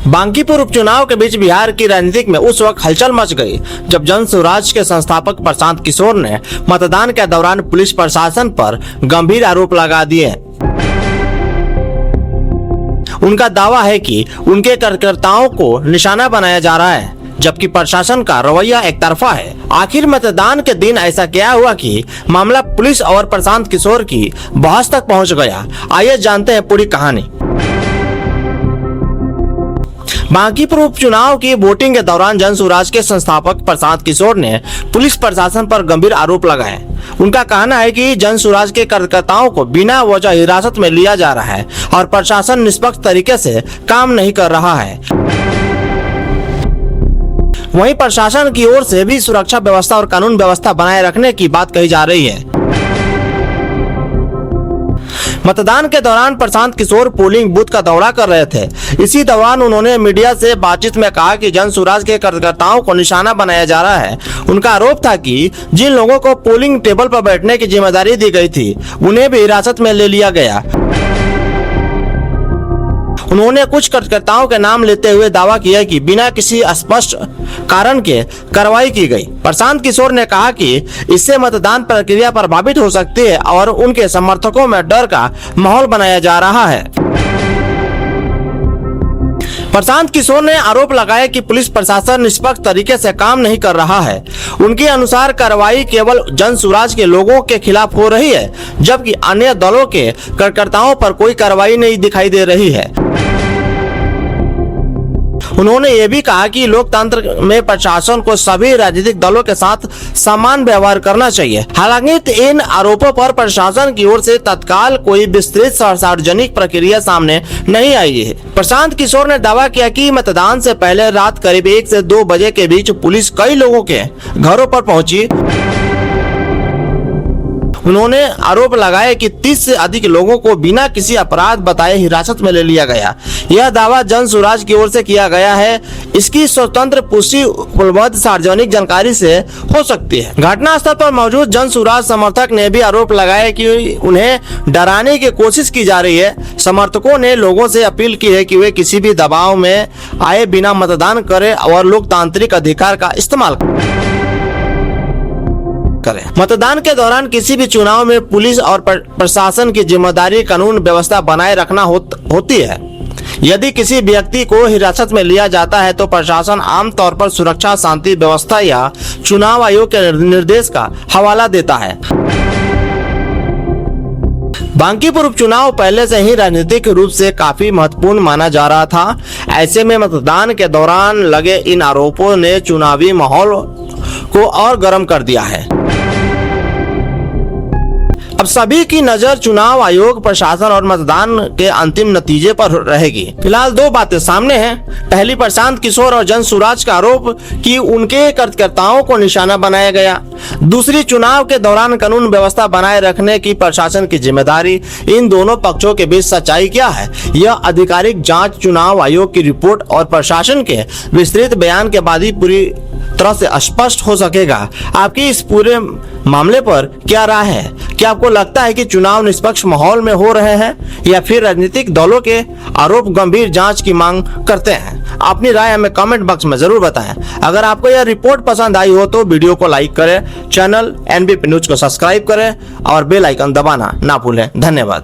बांकीपुर उपचुनाव के बीच बिहार की राजनीति में उस वक्त हलचल मच गई जब जन स्वराज के संस्थापक प्रशांत किशोर ने मतदान के दौरान पुलिस प्रशासन पर गंभीर आरोप लगा दिए। उनका दावा है कि उनके कार्यकर्ताओं को निशाना बनाया जा रहा है, जबकि प्रशासन का रवैया एक तरफा है। आखिर मतदान के दिन ऐसा क्या हुआ कि मामला पुलिस और प्रशांत किशोर की बहस तक पहुंच गया? आइए जानते हैं पूरी कहानी। बांकीपुर उपचुनाव की वोटिंग के दौरान जन स्वराज के संस्थापक प्रशांत किशोर ने पुलिस प्रशासन पर गंभीर आरोप लगाए। उनका कहना है कि जन स्वराज के कार्यकर्ताओं को बिना वजह हिरासत में लिया जा रहा है और प्रशासन निष्पक्ष तरीके से काम नहीं कर रहा है। वहीं प्रशासन की ओर से भी सुरक्षा व्यवस्था और कानून व्यवस्था बनाए रखने की बात कही जा रही है। मतदान के दौरान प्रशांत किशोर पोलिंग बूथ का दौरा कर रहे थे। इसी दौरान उन्होंने मीडिया से बातचीत में कहा कि जन स्वराज के कार्यकर्ताओं को निशाना बनाया जा रहा है। उनका आरोप था कि जिन लोगों को पोलिंग टेबल पर बैठने की जिम्मेदारी दी गई थी, उन्हें भी हिरासत में ले लिया गया। उन्होंने कुछ कार्यकर्ताओं के नाम लेते हुए दावा किया कि बिना किसी स्पष्ट कारण के कार्रवाई की गई। प्रशांत किशोर ने कहा कि इससे मतदान प्रक्रिया प्रभावित हो सकती है और उनके समर्थकों में डर का माहौल बनाया जा रहा है। प्रशांत किशोर ने आरोप लगाया कि पुलिस प्रशासन निष्पक्ष तरीके से काम नहीं कर रहा है। उनके अनुसार कार्रवाई केवल जन स्वराज के लोगों के खिलाफ हो रही है, जबकि अन्य दलों के कार्यकर्ताओं पर कोई कार्रवाई नहीं दिखाई दे रही है। उन्होंने ये भी कहा कि लोकतंत्र में प्रशासन को सभी राजनीतिक दलों के साथ समान व्यवहार करना चाहिए। हालांकि इन आरोपों पर प्रशासन की ओर से तत्काल कोई विस्तृत सार्वजनिक प्रक्रिया सामने नहीं आई है। प्रशांत किशोर ने दावा किया कि मतदान से पहले रात करीब 1 से 2 बजे के बीच पुलिस कई लोगों के घरों पर पहुंची। उन्होंने आरोप लगाया कि 30 से अधिक लोगों को बिना किसी अपराध बताए हिरासत में ले लिया गया। यह दावा जन स्वराज की ओर से किया गया है। इसकी स्वतंत्र पुष्टि उपलब्ध सार्वजनिक जानकारी से हो सकती है। घटनास्थल पर मौजूद जन स्वराज समर्थक ने भी आरोप लगाया कि उन्हें डराने की कोशिश की जा रही है। समर्थकों ने लोगों से अपील की है कि वे किसी भी दबाव में आए बिना मतदान करें और लोकतांत्रिक अधिकार का इस्तेमाल करें। मतदान के दौरान किसी भी चुनाव में पुलिस और प्रशासन की जिम्मेदारी कानून व्यवस्था बनाए रखना होती है। यदि किसी व्यक्ति को हिरासत में लिया जाता है तो प्रशासन आमतौर पर सुरक्षा, शांति व्यवस्था या चुनाव आयोग के निर्देश का हवाला देता है। बांकीपुर उपचुनाव पहले से ही राजनीतिक रूप से काफी महत्वपूर्ण माना जा रहा था। ऐसे में मतदान के दौरान लगे इन आरोपों ने चुनावी माहौल को और गर्म कर दिया है। अब सभी की नजर चुनाव आयोग, प्रशासन और मतदान के अंतिम नतीजे पर रहेगी। फिलहाल 2 बातें सामने हैं। पहली, प्रशांत किशोर और जन स्वराज का आरोप कि उनके कार्यकर्ताओं को निशाना बनाया गया। दूसरी, चुनाव के दौरान कानून व्यवस्था बनाए रखने की प्रशासन की जिम्मेदारी। इन दोनों पक्षों के बीच सच्चाई क्या है, यह आधिकारिक जांच, चुनाव आयोग की रिपोर्ट और प्रशासन के विस्तृत बयान के बाद ही पूरी तरह से स्पष्ट हो सकेगा। आपकी इस पूरे मामले पर क्या राय है? क्या आपको लगता है कि चुनाव निष्पक्ष माहौल में हो रहे हैं या फिर राजनीतिक दलों के आरोप गंभीर जांच की मांग करते हैं? अपनी राय हमें कमेंट बॉक्स में जरूर बताएं। अगर आपको यह रिपोर्ट पसंद आई हो तो वीडियो को लाइक करें, चैनल एनबीपी न्यूज को सब्सक्राइब करें और बेल आइकन दबाना ना भूलें। धन्यवाद।